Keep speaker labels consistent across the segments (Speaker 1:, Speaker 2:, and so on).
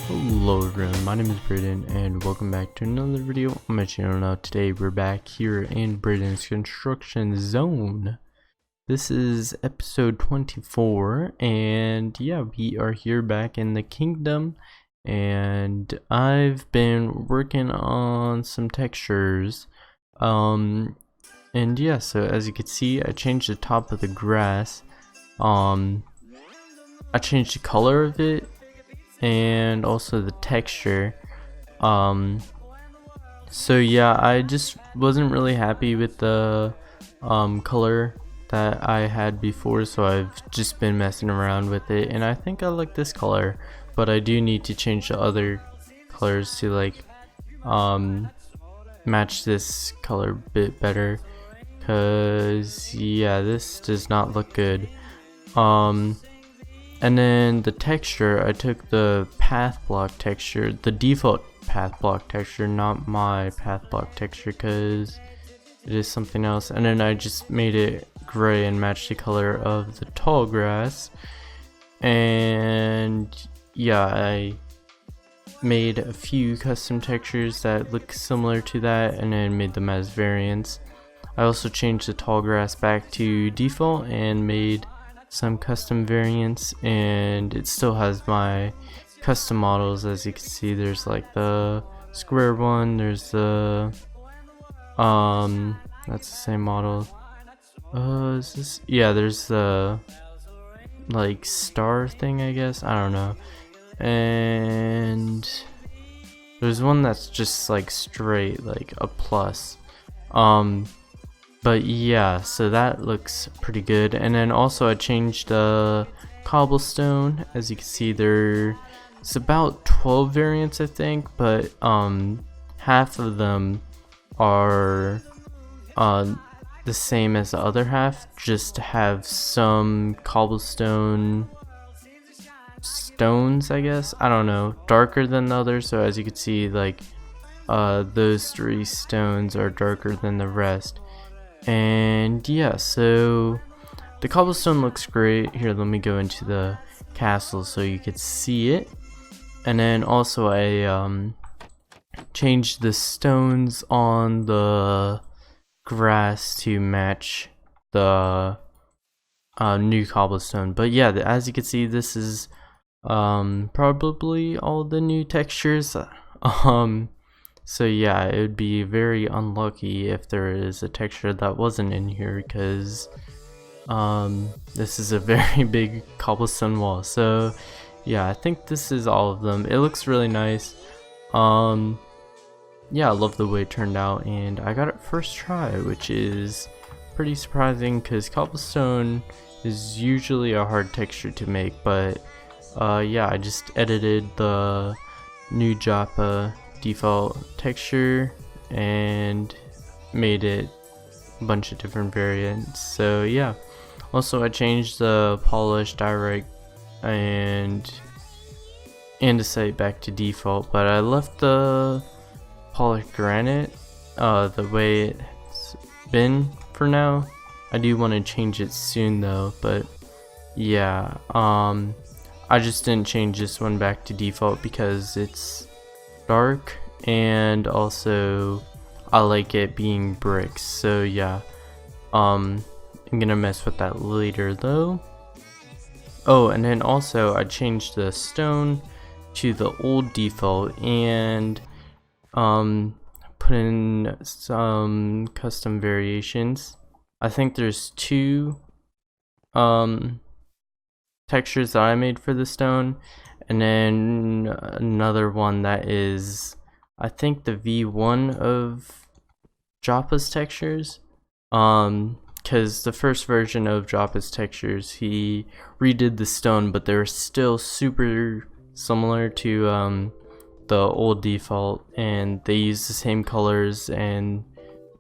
Speaker 1: Hello everyone, my name is Braden and welcome back to another video on my channel. Now today we're back here in Braden's construction zone. This is episode 24 and yeah, we are here back in the kingdom and I've been working on some textures. And yeah, so as you can see, I changed the top of the grass. I changed the color of it and also the texture. So yeah, I just wasn't really happy with the color that I had before, so I've just been messing around with it and I think I like this color, but I do need to change the other colors to like match this color a bit better, because yeah, this does not look good. And then the texture, I took the path block texture, the default path block texture, not my path block texture, because it is something else. And then I just made it gray and matched the color of the tall grass. And yeah, I made a few custom textures that look similar to that and then made them as variants. I also changed the tall grass back to default and made some custom variants, and it still has my custom models. As you can see, there's like the square one, there's the that's the same model. Is this, yeah, there's the like star thing, I guess, I don't know, and there's one that's just like straight, like a plus. But yeah, so that looks pretty good. And then also I changed the cobblestone. As you can see, there's about 12 variants, I think, but half of them are the same as the other half, just to have some cobblestone stones, I guess, I don't know, darker than the others. So as you can see, like those 3 stones are darker than the rest. And yeah, so the cobblestone looks great. Here, let me go into the castle so you could see it. And then also I changed the stones on the grass to match the new cobblestone. But yeah, as you can see, this is probably all the new textures. So yeah, it would be very unlucky if there is a texture that wasn't in here, because this is a very big cobblestone wall. So yeah, I think this is all of them. It looks really nice. Yeah, I love the way it turned out, and I got it first try, which is pretty surprising because cobblestone is usually a hard texture to make. But yeah, I just edited the new Joppa default texture and made it a bunch of different variants. So yeah, also I changed the polished direct and andesite back to default, but I left the polished granite the way it's been for now. I do want to change it soon though, but yeah, I just didn't change this one back to default because it's dark, and also I like it being bricks. So yeah, I'm gonna mess with that later though. Oh, and then also I changed the stone to the old default and put in some custom variations. I think there's 2 textures that I made for the stone, and then another one that is, I think, the V1 of Joppa's textures. Because the first version of Joppa's textures, he redid the stone, but they're still super similar to the old default, and they used the same colors and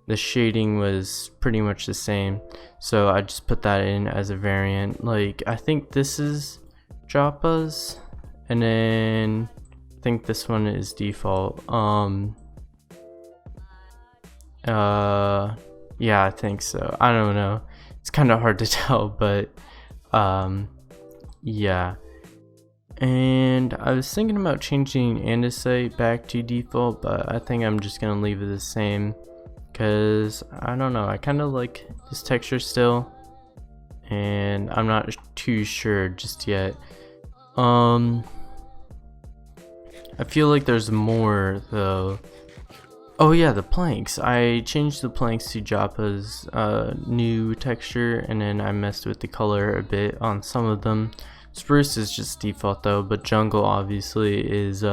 Speaker 1: the shading was pretty much the same. So I just put that in as a variant. Like, I think this is Joppa's, and then I think this one is default. Yeah, I think so. I don't know. It's kind of hard to tell, but yeah. And I was thinking about changing andesite back to default, but I think I'm just gonna leave it the same because I don't know, I kind of like this texture still, and I'm not too sure just yet. I feel like there's more though. Oh yeah, the planks. I changed the planks to Joppa's new texture, and then I messed with the color a bit on some of them. Spruce is just default though, but jungle obviously is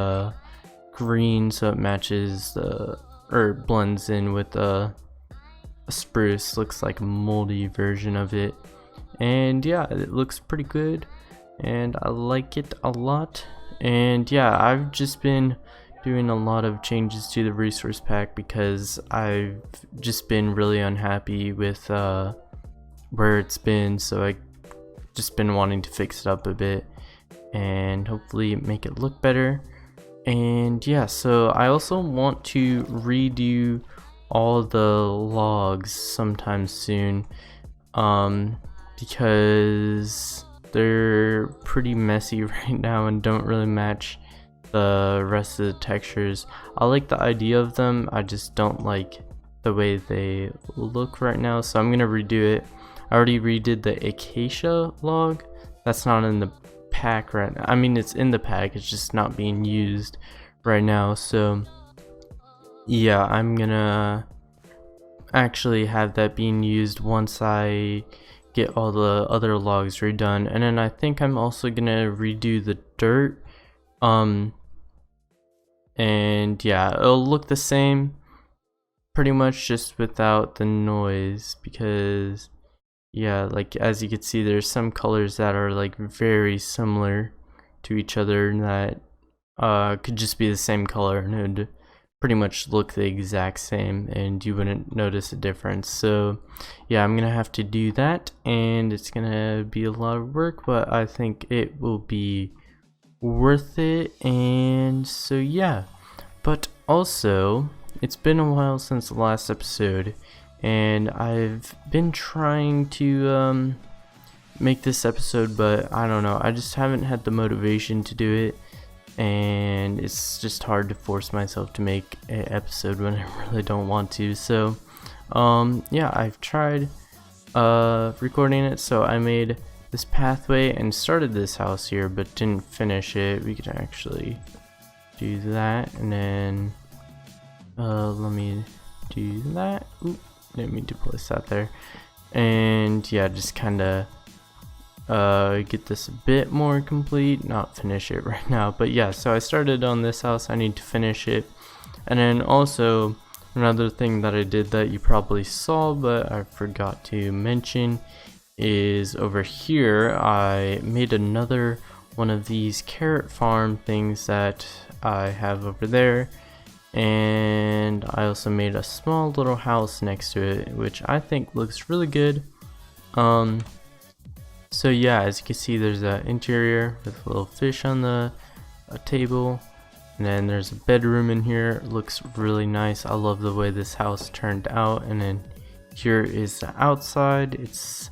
Speaker 1: green, so it matches the, or blends in with a spruce. Looks like a moldy version of it, and yeah, it looks pretty good, and I like it a lot. And yeah, I've just been doing a lot of changes to the resource pack because I've just been really unhappy with where it's been, so I just been wanting to fix it up a bit and hopefully make it look better. And yeah, so I also want to redo all the logs sometime soon because they're pretty messy right now and don't really match the rest of the textures. I like the idea of them, I just don't like the way they look right now, so I'm gonna redo it. I already redid the acacia log. That's not in the pack right now. I mean, it's in the pack, it's just not being used right now. So yeah, I'm gonna actually have that being used once I get all the other logs redone. And then I think I'm also gonna redo the dirt. And yeah, it'll look the same pretty much, just without the noise, because yeah, like as you can see, there's some colors that are like very similar to each other that could just be the same color and it would pretty much look the exact same and you wouldn't notice a difference. So yeah, I'm gonna have to do that, and it's gonna be a lot of work, but I think it will be worth it. And so yeah, but also it's been a while since the last episode, and I've been trying to make this episode, but I don't know, I just haven't had the motivation to do it, and it's just hard to force myself to make an episode when I really don't want to. So yeah, I've tried recording it. So I made this pathway and started this house here but didn't finish it. We could actually do that, and then let me do that. Oop, didn't mean to place that there. And yeah, just kind of get this a bit more complete, not finish it right now, but yeah, so I started on this house, I need to finish it. And then also another thing that I did that you probably saw but I forgot to mention is over here I made another one of these carrot farm things that I have over there, and I also made a small little house next to it which I think looks really good. So yeah, as you can see, there's an interior with a little fish on the table, and then there's a bedroom in here. It looks really nice. I love the way this house turned out. And then here is the outside. It's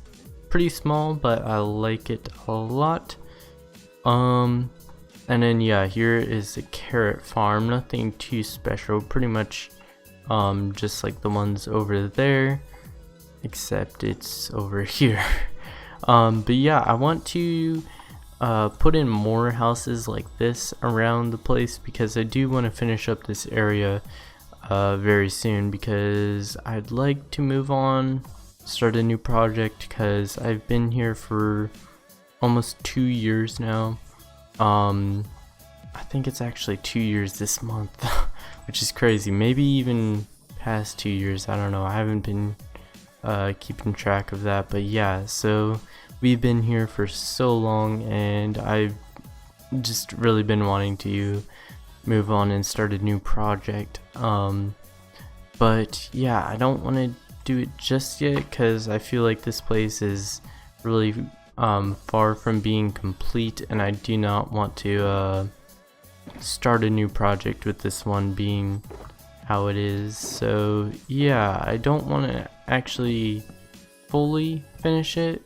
Speaker 1: pretty small, but I like it a lot. And then yeah, here is the carrot farm. Nothing too special, pretty much just like the ones over there, except it's over here. But yeah, I want to put in more houses like this around the place because I do want to finish up this area very soon, because I'd like to move on, start a new project, because I've been here for almost 2 years now. I think it's actually 2 years this month, which is crazy. Maybe even past 2 years, I don't know, I haven't been keeping track of that. But yeah, so we've been here for so long, and I've just really been wanting to move on and start a new project. But yeah, I don't want to do it just yet because I feel like this place is really far from being complete, and I do not want to start a new project with this one being how it is. So yeah, I don't want to actually fully finish it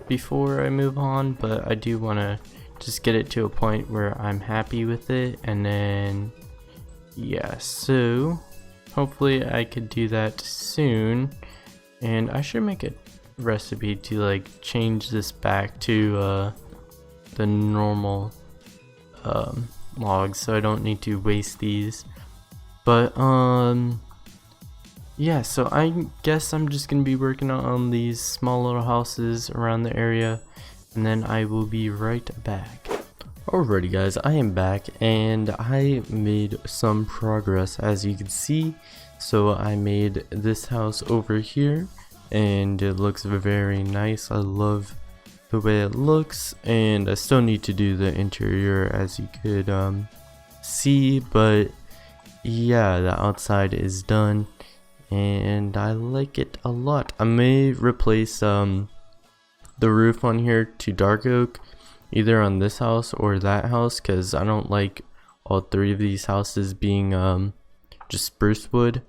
Speaker 1: before I move on, but I do want to just get it to a point where I'm happy with it, and then yeah, so hopefully I could do that soon. And I should make a recipe to like change this back to the normal logs, so I don't need to waste these. But yeah, so I guess I'm just gonna be working on these small little houses around the area, and then I will be right back. Alrighty guys, I am back and I made some progress, as you can see. So I made this house over here and it looks very nice. I love the way it looks, and I still need to do the interior, as you could see, but yeah, the outside is done and I like it a lot. I may replace the roof on here to dark oak, either on this house or that house, because I don't like all three of these houses being just spruce wood.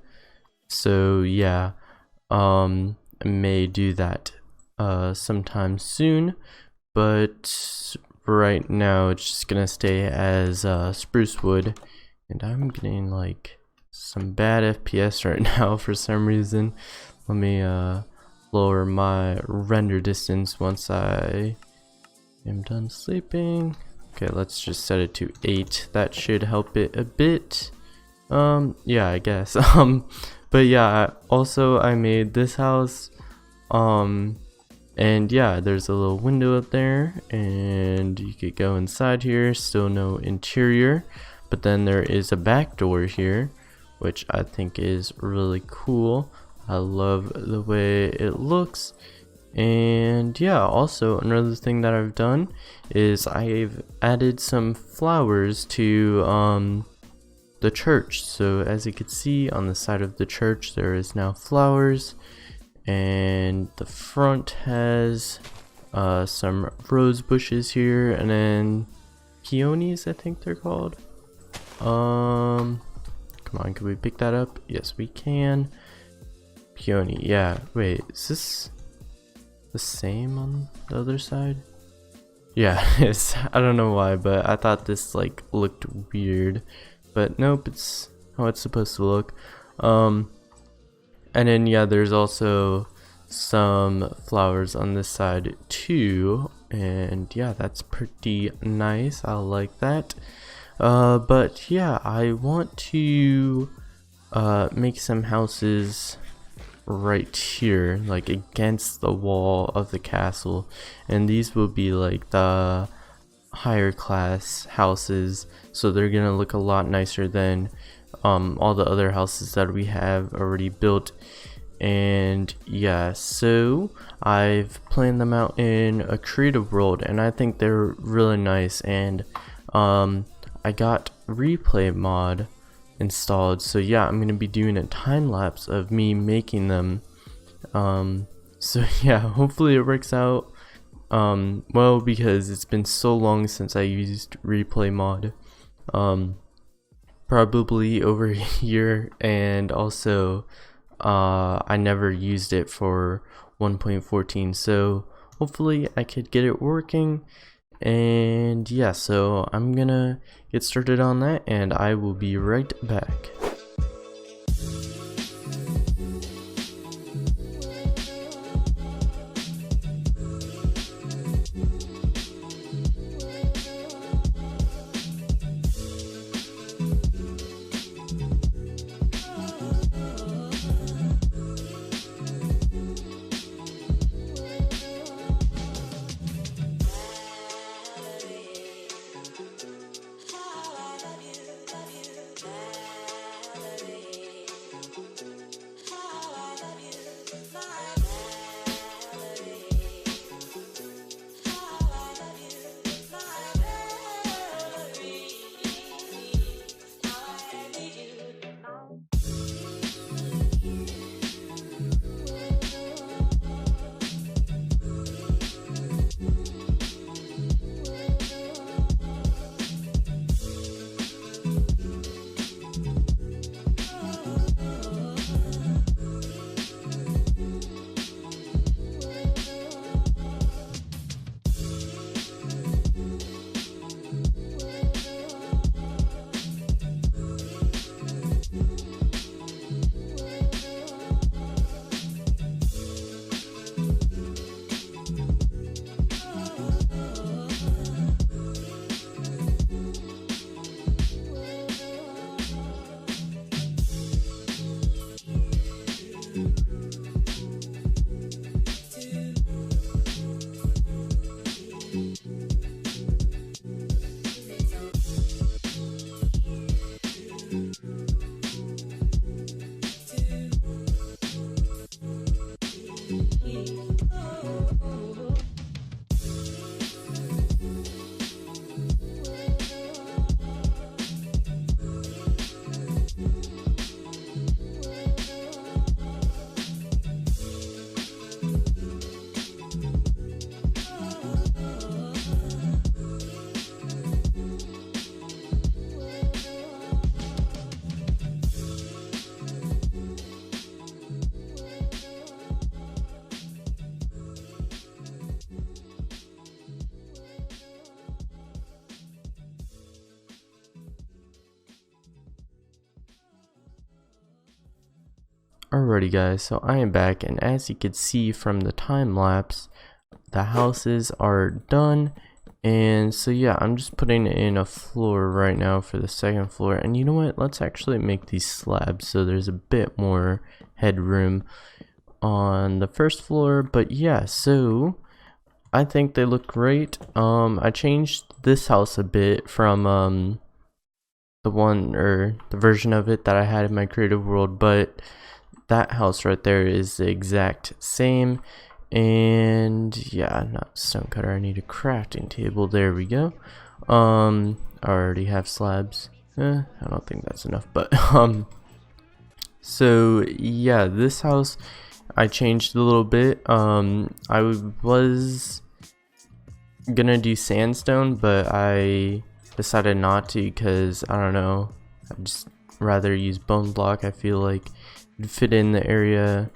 Speaker 1: So yeah, I may do that sometime soon, but right now it's just gonna stay as spruce wood. And I'm getting like some bad FPS right now for some reason. Let me lower my render distance once I am done sleeping. Okay, let's just set it to 8. That should help it a bit. Yeah, I guess. But yeah, also I made this house. And yeah, there's a little window up there and you could go inside here. Still no interior, but then there is a back door here, which I think is really cool. I love the way it looks. And yeah, also another thing that I've done is I've added some flowers to the church. So as you can see on the side of the church, there is now flowers, and the front has some rose bushes here, and then peonies, I think they're called. Come on, can we pick that up? Yes, we can. Peony, yeah. Wait, is this the same on the other side? Yeah, it's, I don't know why, but I thought this like looked weird, but nope, it's how it's supposed to look. And then yeah, there's also some flowers on this side too, and yeah, that's pretty nice. I like that. But yeah, I want to make some houses right here, like against the wall of the castle, and these will be like the higher class houses, so they're gonna look a lot nicer than all the other houses that we have already built. And yeah, so I've planned them out in a creative world, and I think they're really nice. And I got replay mod installed, so yeah, I'm gonna be doing a time lapse of me making them. So yeah, hopefully it works out well, because it's been so long since I used replay mod, probably over a year, and also I never used it for 1.14, so hopefully I could get it working. And yeah, so I'm gonna get started on that, and I will be right back. Alrighty guys, so I am back, and as you can see from the time lapse, the houses are done. And so yeah, I'm just putting in a floor right now for the second floor. And you know what, let's actually make these slabs so there's a bit more headroom on the first floor. But yeah, so I think they look great. I changed this house a bit from the version of it that I had in my creative world, but that house right there is the exact same. And yeah, not stonecutter, I need a crafting table. There we go. I already have slabs. I don't think that's enough, but so yeah, this house I changed a little bit. I was gonna do sandstone, but I decided not to because I don't know, I'd just rather use bone block. I feel like it'd fit in the area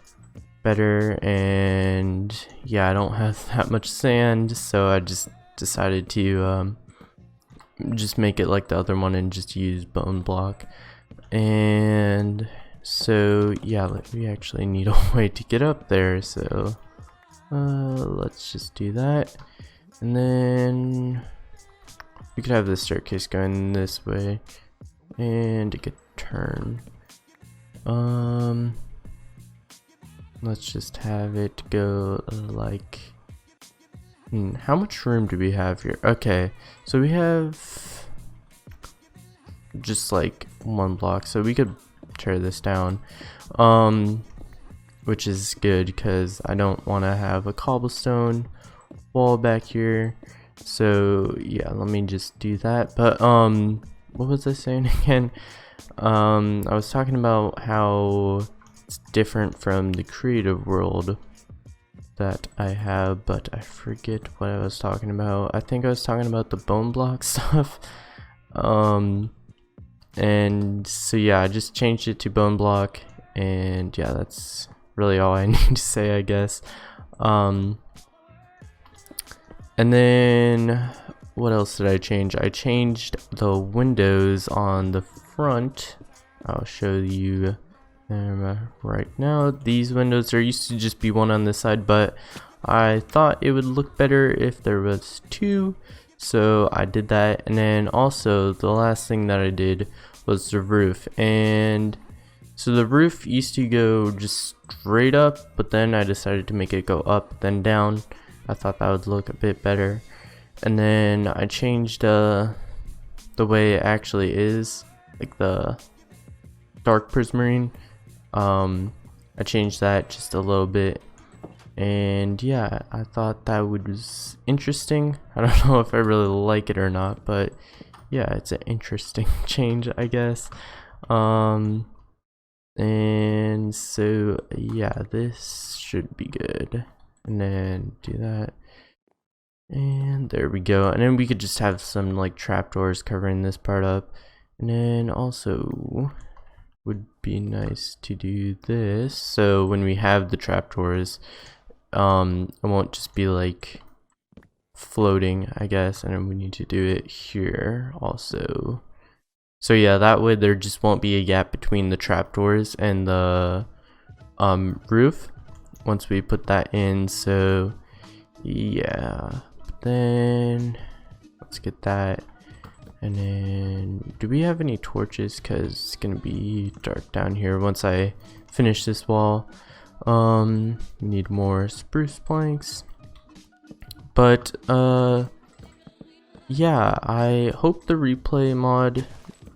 Speaker 1: better, and yeah, I don't have that much sand, so I just decided to just make it like the other one and just use bone block. And so yeah, we actually need a way to get up there, so let's just do that. And then we could have the staircase going this way, and it could turn. Let's just have it go like, how much room do we have here? Okay, so we have just like one block, so we could tear this down, which is good because I don't want to have a cobblestone wall back here. So yeah, let me just do that. But what was I saying again? I was talking about how it's different from the creative world that I have, but I forget what I was talking about. I think I was talking about the bone block stuff. And so yeah, I just changed it to bone block, and yeah, that's really all I need to say, I guess. And then what else did I change? I changed the windows on the front. I'll show you right now. These windows, there used to just be one on this side, but I thought it would look better if there was two, so I did that. And then also the last thing that I did was the roof. And so the roof used to go just straight up, but then I decided to make it go up then down. I thought that would look a bit better. And then I changed the way it actually is, like the dark prismarine. I changed that just a little bit, and yeah, I thought that was interesting. I don't know if I really like it or not, but yeah, it's an interesting change, I guess. And so yeah, this should be good. And then do that, and there we go. And then we could just have some like trapdoors covering this part up. And then also would be nice to do this, so when we have the trapdoors, it won't just be like floating, I guess. And then we need to do it here also, so yeah, that way there just won't be a gap between the trapdoors and the roof once we put that in. So yeah, but then let's get that. And then, do we have any torches? Because it's gonna be dark down here once I finish this wall. We need more spruce planks. But yeah, I hope the replay mod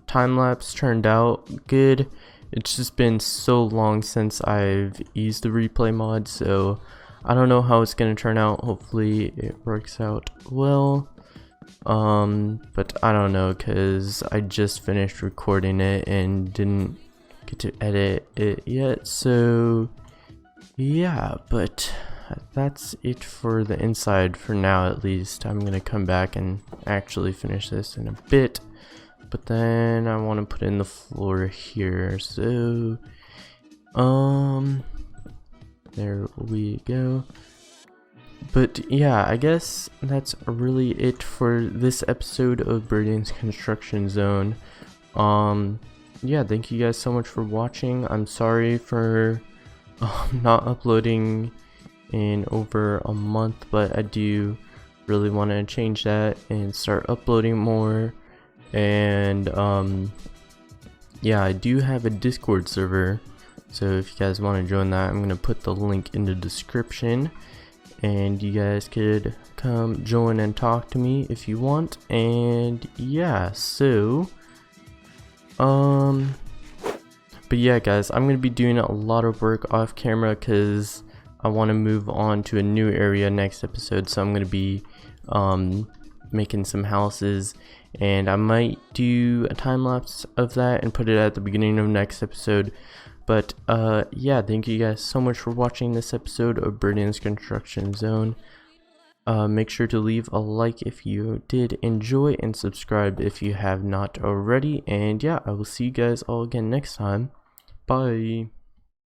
Speaker 1: time lapse turned out good. It's just been so long since I've used the replay mod, so I don't know how it's gonna turn out. Hopefully it works out well. But I don't know, because I just finished recording it and didn't get to edit it yet. So yeah, but that's it for the inside for now, at least. I'm gonna come back and actually finish this in a bit, but then I want to put in the floor here. So there we go. But yeah, I guess that's really it for this episode of Braden's Construction Zone. Yeah, thank you guys so much for watching. I'm sorry for not uploading in over a month, but I do really want to change that and start uploading more. And yeah, I do have a Discord server, so if you guys want to join that, I'm gonna put the link in the description, and you guys could come join and talk to me if you want. And yeah, so but yeah guys, I'm gonna be doing a lot of work off camera because I want to move on to a new area next episode. So I'm gonna be making some houses, and I might do a time lapse of that and put it at the beginning of next episode. But yeah, thank you guys so much for watching this episode of Braden's Construction Zone. Make sure to leave a like if you did enjoy, and subscribe if you have not already. And yeah, I will see you guys all again next time. Bye.